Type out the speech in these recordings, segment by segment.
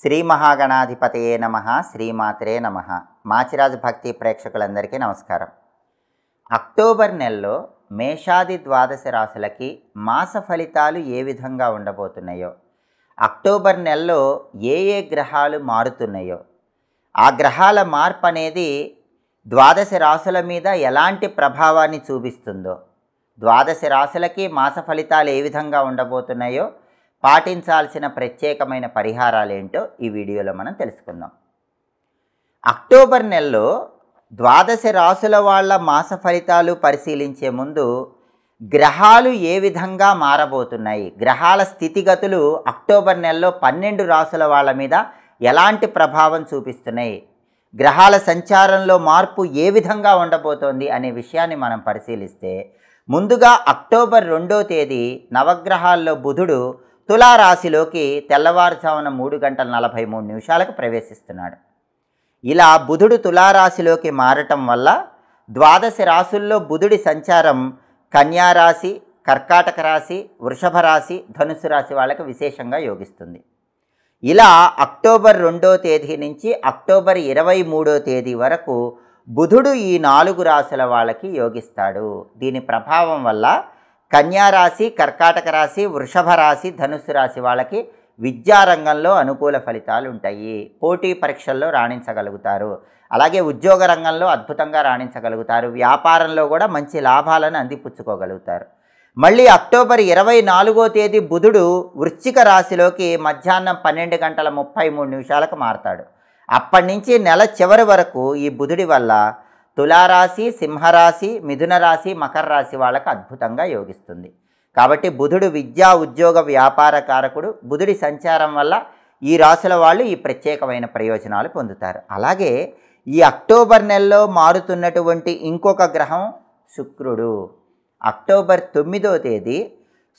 శ్రీ మహాగణాధిపతయే నమః. శ్రీమాత్రే నమః. మాచిరాజు భక్తి ప్రేక్షకులందరికీ నమస్కారం. అక్టోబర్ నెలలో మేషాది ద్వాదశ రాశులకి మాస ఫలితాలు ఏ విధంగా ఉండబోతున్నాయో, అక్టోబర్ నెలలో ఏ గ్రహాలు మారుతున్నాయో, ఆ గ్రహాల మార్పు అనేది ద్వాదశ రాశుల మీద ఎలాంటి ప్రభావాన్ని చూపిస్తుందో, ద్వాదశ రాశులకి మాస ఫలితాలు ఏ విధంగా ఉండబోతున్నాయో, పాటించాల్సిన ప్రత్యేకమైన పరిహారాలు ఏంటో ఈ వీడియోలో మనం తెలుసుకుందాం. అక్టోబర్ నెలలో ద్వాదశ రాశుల వాళ్ళ మాస ఫలితాలు పరిశీలించే ముందు గ్రహాలు ఏ విధంగా మారబోతున్నాయి, గ్రహాల స్థితిగతులు అక్టోబర్ నెలలో 12 రాశుల వాళ్ళ మీద ఎలాంటి ప్రభావం చూపిస్తున్నాయి, గ్రహాల సంచారంలో మార్పు ఏ విధంగా ఉండబోతోంది అనే విషయాన్ని మనం పరిశీలిస్తే, ముందుగా అక్టోబర్ 2వ తేదీ నవగ్రహాల్లో బుధుడు తులారాశిలోకి తెల్లవారుజామున 3:43 ప్రవేశిస్తున్నాడు. ఇలా బుధుడు తులారాశిలోకి మారటం వల్ల ద్వాదశ రాశుల్లో బుధుడి సంచారం కన్యారాశి, కర్కాటక రాశి, వృషభ రాశి, ధనుసు రాశి వాళ్ళకి విశేషంగా యోగిస్తుంది. ఇలా అక్టోబర్ 2వ తేదీ నుంచి అక్టోబర్ 23వ తేదీ వరకు బుధుడు ఈ 4 రాశుల వాళ్ళకి యోగిస్తాడు. దీని ప్రభావం వల్ల కన్యారాశి, కర్కాటక రాశి, వృషభ రాశి, ధనుస్సు రాశి వాళ్ళకి విద్యారంగంలో అనుకూల ఫలితాలు ఉంటాయి. పోటీ పరీక్షల్లో రాణించగలుగుతారు. అలాగే ఉద్యోగ రంగంలో అద్భుతంగా రాణించగలుగుతారు. వ్యాపారంలో కూడా మంచి లాభాలను అందిపుచ్చుకోగలుగుతారు. మళ్ళీ అక్టోబర్ 24వ తేదీ బుధుడు వృశ్చిక రాశిలోకి మధ్యాహ్నం 12:33 మారతాడు. అప్పటి నుంచి నెల చివరి వరకు ఈ బుధుడి వల్ల తులారాశి, సింహరాశి, మిథున రాశి, మకర రాశి వాళ్ళకు అద్భుతంగా యోగిస్తుంది. కాబట్టి బుధుడు విద్యా, ఉద్యోగ, వ్యాపార కారకుడు. బుధుడి సంచారం వల్ల ఈ రాశుల వాళ్ళు ఈ ప్రత్యేకమైన ప్రయోజనాలు పొందుతారు. అలాగే ఈ అక్టోబర్ నెలలో మారుతున్నటువంటి ఇంకొక గ్రహం శుక్రుడు. అక్టోబర్ 9వ తేదీ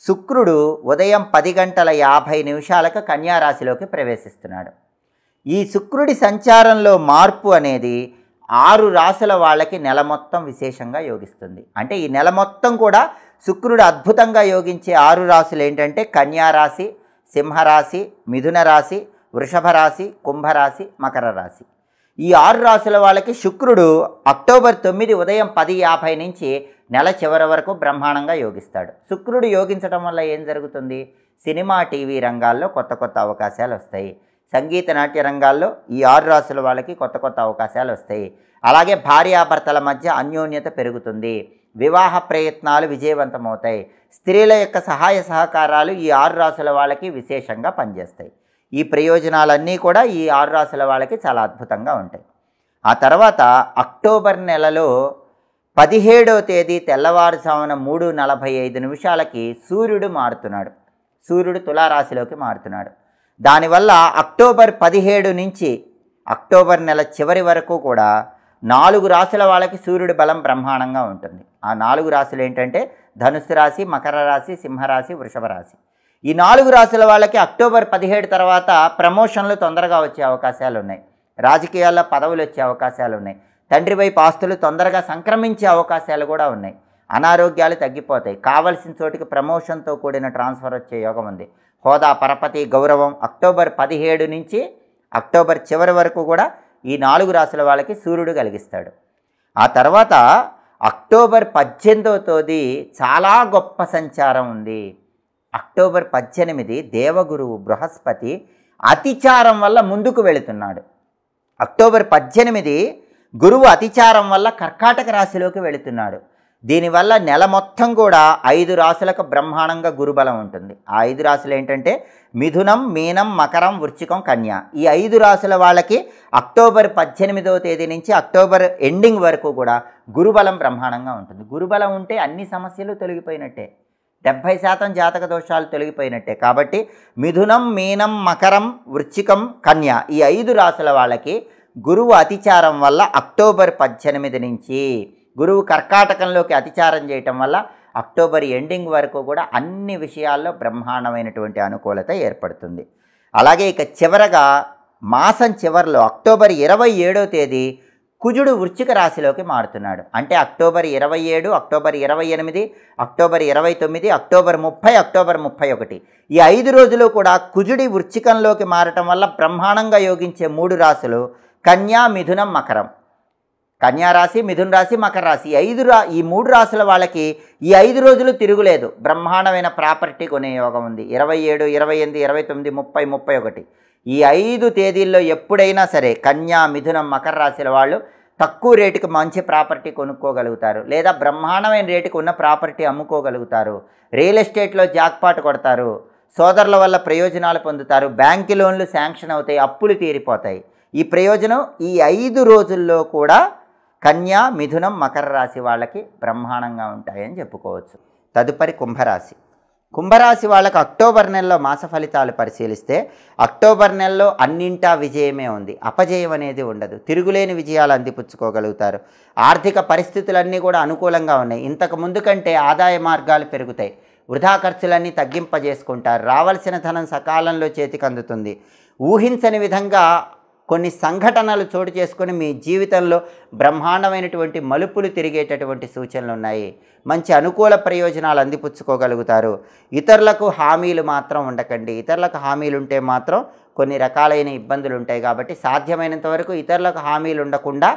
శుక్రుడు ఉదయం 10:50 కన్యారాశిలోకి ప్రవేశిస్తున్నాడు. ఈ శుక్రుడి సంచారంలో మార్పు అనేది 6 రాశుల వాళ్ళకి నెల మొత్తం విశేషంగా యోగిస్తుంది. అంటే ఈ నెల మొత్తం కూడా శుక్రుడు అద్భుతంగా యోగించే 6 రాశులు ఏంటంటే కన్యారాశి, సింహరాశి, మిథున రాశి, వృషభ రాశి, కుంభరాశి, మకర రాశి. ఈ 6 రాశుల వాళ్ళకి శుక్రుడు అక్టోబర్ 9 ఉదయం 10:50 నుంచి నెల చివరి వరకు బ్రహ్మాండంగా యోగిస్తాడు. శుక్రుడు యోగించడం వల్ల ఏం జరుగుతుంది? సినిమా, టీవీ రంగాల్లో కొత్త అవకాశాలు వస్తాయి. సంగీత, నాట్య రంగాల్లో ఈ 6 రాశుల వాళ్ళకి కొత్త అవకాశాలు వస్తాయి. అలాగే భార్యాభర్తల మధ్య అన్యోన్యత పెరుగుతుంది. వివాహ ప్రయత్నాలు విజయవంతమవుతాయి. స్త్రీల యొక్క సహాయ సహకారాలు ఈ 6 రాశుల వాళ్ళకి విశేషంగా పనిచేస్తాయి. ఈ ప్రయోజనాలన్నీ కూడా ఈ 6 రాశుల వాళ్ళకి చాలా అద్భుతంగా ఉంటాయి. ఆ తర్వాత అక్టోబర్ నెలలో 17వ తేదీ తెల్లవారుజామున 3:45 సూర్యుడు మారుతున్నాడు. సూర్యుడు తులారాశిలోకి మారుతున్నాడు. దానివల్ల అక్టోబర్ 17 నుంచి అక్టోబర్ నెల చివరి వరకు కూడా 4 రాశుల వాళ్ళకి సూర్యుడి బలం బ్రహ్మాండంగా ఉంటుంది. ఆ 4 రాశులు ఏంటంటే ధనుస్సు రాశి, మకర రాశి, సింహరాశి, వృషభ రాశి. ఈ 4 రాశుల వాళ్ళకి అక్టోబర్ 17 తర్వాత ప్రమోషన్లు తొందరగా వచ్చే అవకాశాలు ఉన్నాయి. రాజకీయాల్లో పదవులు వచ్చే అవకాశాలు ఉన్నాయి. తండ్రి వైపు ఆస్తులు తొందరగా సంక్రమించే అవకాశాలు కూడా ఉన్నాయి. అనారోగ్యాలు తగ్గిపోతాయి. కావలసిన చోటికి ప్రమోషన్తో కూడిన ట్రాన్స్ఫర్ వచ్చే యోగం ఉంది. హోదా, పరపతి, గౌరవం అక్టోబర్ 17 నుంచి అక్టోబర్ చివరి వరకు కూడా ఈ 4 రాశుల వాళ్ళకి సూర్యుడు కలిగిస్తాడు. ఆ తర్వాత అక్టోబర్ 18వ తేదీ చాలా గొప్ప సంచారం ఉంది. అక్టోబర్ 18 దేవగురువు బృహస్పతి అతిచారం వల్ల ముందుకు వెళుతున్నాడు. అక్టోబర్ 18 గురువు అతిచారం వల్ల కర్కాటక రాశిలోకి వెళుతున్నాడు. దీనివల్ల నెల మొత్తం కూడా 5 రాశులకు బ్రహ్మాండంగా గురుబలం ఉంటుంది. ఆ 5 రాశులు ఏంటంటే మిథునం, మీనం, మకరం, వృశ్చికం, కన్య. ఈ 5 రాశుల వాళ్ళకి అక్టోబర్ 18వ తేదీ నుంచి అక్టోబర్ ఎండింగ్ వరకు కూడా గురుబలం బ్రహ్మాండంగా ఉంటుంది. గురుబలం ఉంటే అన్ని సమస్యలు తొలగిపోయినట్టే. 70% జాతక దోషాలు తొలగిపోయినట్టే. కాబట్టి మిథునం, మీనం, మకరం, వృశ్చికం, కన్య ఈ 5 రాశుల వాళ్ళకి గురువు అతిచారం వల్ల అక్టోబర్ 18 నుంచి గురువు కర్కాటకంలోకి అతిచారం చేయటం వల్ల అక్టోబర్ ఎండింగ్ వరకు కూడా అన్ని విషయాల్లో బ్రహ్మాండమైనటువంటి అనుకూలత ఏర్పడుతుంది. అలాగే ఇక చివరగా మాసం చివరిలో అక్టోబర్ 27వ తేదీ కుజుడు వృశ్చిక రాశిలోకి మారుతున్నాడు. అంటే October 27, October 28, October 29, October 30, October 31 ఈ 5 రోజులు కూడా కుజుడి వృశ్చికంలోకి మారటం వల్ల బ్రహ్మాండంగా యోగించే 3 రాశులు కన్యా, మిథునం, మకరం. కన్యా రాశి, మిథున రాశి, మకర రాశి ఈ 3 రాశుల వాళ్ళకి ఈ 5 రోజులు తిరుగులేదు. బ్రహ్మాండమైన ప్రాపర్టీ కొనే యోగం ఉంది. 27, 28, 29, 30, 31 ఈ 5 తేదీల్లో ఎప్పుడైనా సరే కన్యా, మిథునం, మకర రాశుల వాళ్ళు తక్కువ రేటుకి మంచి ప్రాపర్టీ కొనుక్కోగలుగుతారు, లేదా బ్రహ్మాండమైన రేటుకి ఉన్న ప్రాపర్టీ అమ్ముకోగలుగుతారు, రియల్ ఎస్టేట్లో జాక్పాట్ కొడతారు, సోదరుల వల్ల ప్రయోజనాలు పొందుతారు, బ్యాంకు లోన్లు శాంక్షన్ అవుతాయి, అప్పులు తీరిపోతాయి. ఈ ప్రయోజనం ఈ 5 రోజుల్లో కూడా కన్యా, మిథునం, మకర రాశి వాళ్ళకి బ్రహ్మాండంగా ఉంటాయని చెప్పుకోవచ్చు. తదుపరి కుంభరాశి. కుంభరాశి వాళ్ళకి అక్టోబర్ నెలలో మాస ఫలితాలు పరిశీలిస్తే అక్టోబర్ నెలలో అన్నింటా విజయమే ఉంది. అపజయం అనేది ఉండదు. తిరుగులేని విజయాలు అందిపుచ్చుకోగలుగుతారు. ఆర్థిక పరిస్థితులన్నీ కూడా అనుకూలంగా ఉన్నాయి. ఇంతకు ముందు కంటే ఆదాయ మార్గాలు పెరుగుతాయి. వృధా ఖర్చులన్నీ తగ్గింపజేసుకుంటారు. రావాల్సిన ధనం సకాలంలో చేతికి అందుతుంది. ఊహించని విధంగా కొన్ని సంఘటనలు చోటు చేసుకొని మీ జీవితంలో బ్రహ్మాండమైనటువంటి మలుపులు తిరిగేటటువంటి సూచనలు ఉన్నాయి. మంచి అనుకూల ప్రయోజనాలు అందిపుచ్చుకోగలుగుతారు. ఇతరులకు హామీలు మాత్రం ఉండకండి. ఇతరులకు హామీలు ఉంటే మాత్రం కొన్ని రకాలైన ఇబ్బందులు ఉంటాయి. కాబట్టి సాధ్యమైనంత వరకు ఇతరులకు హామీలు ఉండకుండా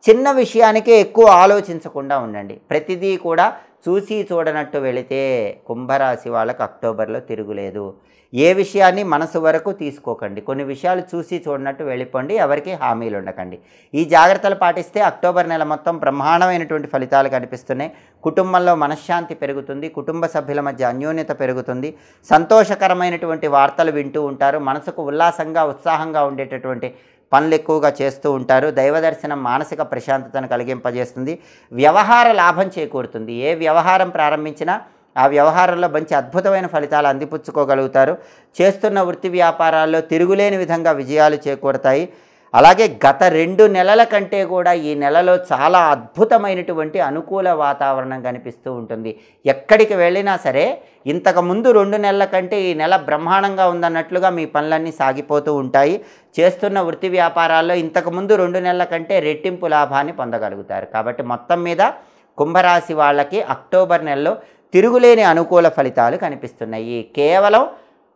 చిన్న విషయానికే ఎక్కువ ఆలోచించకుండా ఉండండి. ప్రతిదీ కూడా చూసి చూడనట్టు వెళితే కుంభరాశి వాళ్ళకు అక్టోబర్లో తిరుగులేదు. ఏ విషయాన్ని మనసు వరకు తీసుకోకండి. కొన్ని విషయాలు చూసి చూడనట్టు వెళ్ళిపోండి. ఎవరికి హామీలు ఉండకండి. ఈ జాగ్రత్తలు పాటిస్తే అక్టోబర్ నెల మొత్తం బ్రహ్మాండమైనటువంటి ఫలితాలు కనిపిస్తున్నాయి. కుటుంబంలో మనశ్శాంతి పెరుగుతుంది. కుటుంబ సభ్యుల మధ్య అన్యోన్యత పెరుగుతుంది. సంతోషకరమైనటువంటి వార్తలు వింటూ ఉంటారు. మనసుకు ఉల్లాసంగా, ఉత్సాహంగా ఉండేటటువంటి పనులు ఎక్కువగా చేస్తూ ఉంటారు. దైవ దర్శనం మానసిక ప్రశాంతతను కలిగింపజేస్తుంది. వ్యవహార లాభం చేకూరుతుంది. ఏ వ్యవహారం ప్రారంభించినా ఆ వ్యవహారంలో మంచి అద్భుతమైన ఫలితాలు అందిపుచ్చుకోగలుగుతారు. చేస్తున్న వృత్తి వ్యాపారాల్లో తిరుగులేని విధంగా విజయాలు చేకూరుతాయి. అలాగే గత 2 నెలల కంటే కూడా ఈ నెలలో చాలా అద్భుతమైనటువంటి అనుకూల వాతావరణం కనిపిస్తూ ఉంటుంది. ఎక్కడికి వెళ్ళినా సరే ఇంతకుముందు 2 నెలల కంటే ఈ నెల బ్రహ్మాండంగా ఉందన్నట్లుగా మీ పనులన్నీ సాగిపోతూ ఉంటాయి. చేస్తున్న వృత్తి వ్యాపారాల్లో ఇంతకుముందు 2 నెలల కంటే రెట్టింపు లాభాన్ని పొందగలుగుతారు. కాబట్టి మొత్తం మీద కుంభరాశి వాళ్ళకి అక్టోబర్ నెలలో తిరుగులేని అనుకూల ఫలితాలు కనిపిస్తున్నాయి. కేవలం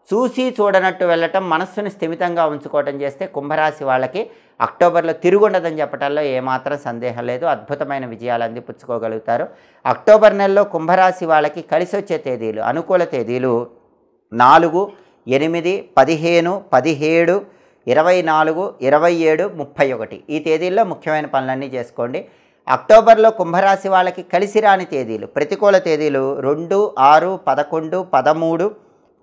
చూసి చూడనట్టు వెళ్ళటం, మనస్సుని స్థిమితంగా ఉంచుకోవటం చేస్తే కుంభరాశి వాళ్ళకి అక్టోబర్లో తిరుగుండదని చెప్పడంలో ఏమాత్రం సందేహం లేదు. అద్భుతమైన విజయాలు అందిపుచ్చుకోగలుగుతారు. అక్టోబర్ నెలలో కుంభరాశి వాళ్ళకి కలిసి వచ్చే తేదీలు, అనుకూల తేదీలు 4, 8, 15, 17, 24, 27, 31 ఈ తేదీల్లో ముఖ్యమైన పనులన్నీ చేసుకోండి. అక్టోబర్లో కుంభరాశి వాళ్ళకి కలిసి రాని తేదీలు, ప్రతికూల తేదీలు 2, 6, 11, 13,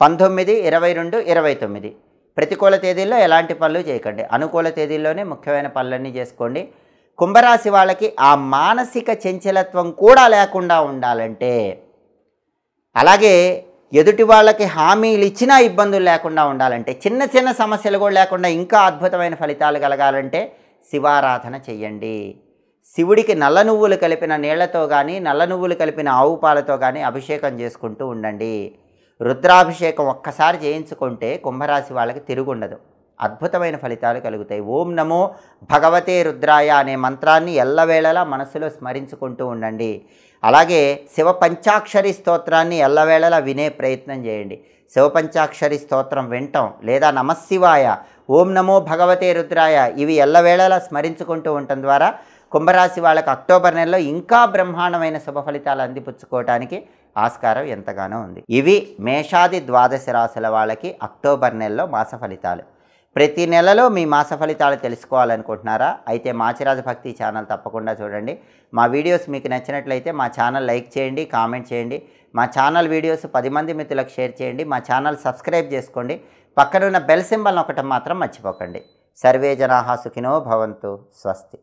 19, 22, 29 ప్రతికూల తేదీల్లో ఎలాంటి పనులు చేయకండి. అనుకూల తేదీల్లోనే ముఖ్యమైన పనులన్నీ చేసుకోండి. కుంభరాశి వాళ్ళకి ఆ మానసిక చంచలత్వం కూడా లేకుండా ఉండాలంటే, అలాగే ఎదుటి వాళ్ళకి హామీలు ఇచ్చినా ఇబ్బందులు లేకుండా ఉండాలంటే, చిన్న చిన్న సమస్యలు కూడా లేకుండా ఇంకా అద్భుతమైన ఫలితాలు కలగాలంటే శివారాధన చెయ్యండి. శివుడికి నల్ల నువ్వులు కలిపిన నీళ్లతో కానీ, నల్ల నువ్వులు కలిపిన ఆవు పాలతో కానీ అభిషేకం చేసుకుంటూ ఉండండి. రుద్రాభిషేకం ఒక్కసారి చేయించుకుంటే కుంభరాశి వాళ్ళకి తిరుగుండదు. అద్భుతమైన ఫలితాలు కలుగుతాయి. ఓం నమో భగవతే రుద్రాయ అనే మంత్రాన్ని ఎల్లవేళలా మనసులో స్మరించుకుంటూ ఉండండి. అలాగే శివ పంచాక్షరి స్తోత్రాన్ని ఎల్లవేళలా వినే ప్రయత్నం చేయండి. శివ పంచాక్షరి స్తోత్రం వినటం, లేదా నమశివాయ, ఓం నమో భగవతే రుద్రాయ ఇవి ఎల్లవేళలా స్మరించుకుంటూ ఉండటం ద్వారా కుంభరాశి వాళ్ళకి అక్టోబర్ నెలలో ఇంకా బ్రహ్మాండమైన శుభ ఫలితాలు అందిపుచ్చుకోవడానికి ఆస్కారం ఎంతగానో ఉంది. ఇవి మేషాది ద్వాదశ రాశుల వాళ్ళకి అక్టోబర్ నెలలో మాస ఫలితాలు. ప్రతి నెలలో మీ మాస ఫలితాలు తెలుసుకోవాలనుకుంటున్నారా? అయితే మాచిరాజు భక్తి ఛానల్ తప్పకుండా చూడండి. మా వీడియోస్ మీకు నచ్చినట్లయితే మా ఛానల్ లైక్ చేయండి, కామెంట్ చేయండి. మా ఛానల్ వీడియోస్ 10 మంది మిత్రులకు షేర్ చేయండి. మా ఛానల్ సబ్స్క్రైబ్ చేసుకోండి. పక్కనున్న బెల్ సింబల్ నొక్కటం మాత్రం మర్చిపోకండి. సర్వే జనాః సుఖినో భవంతు. స్వస్తి.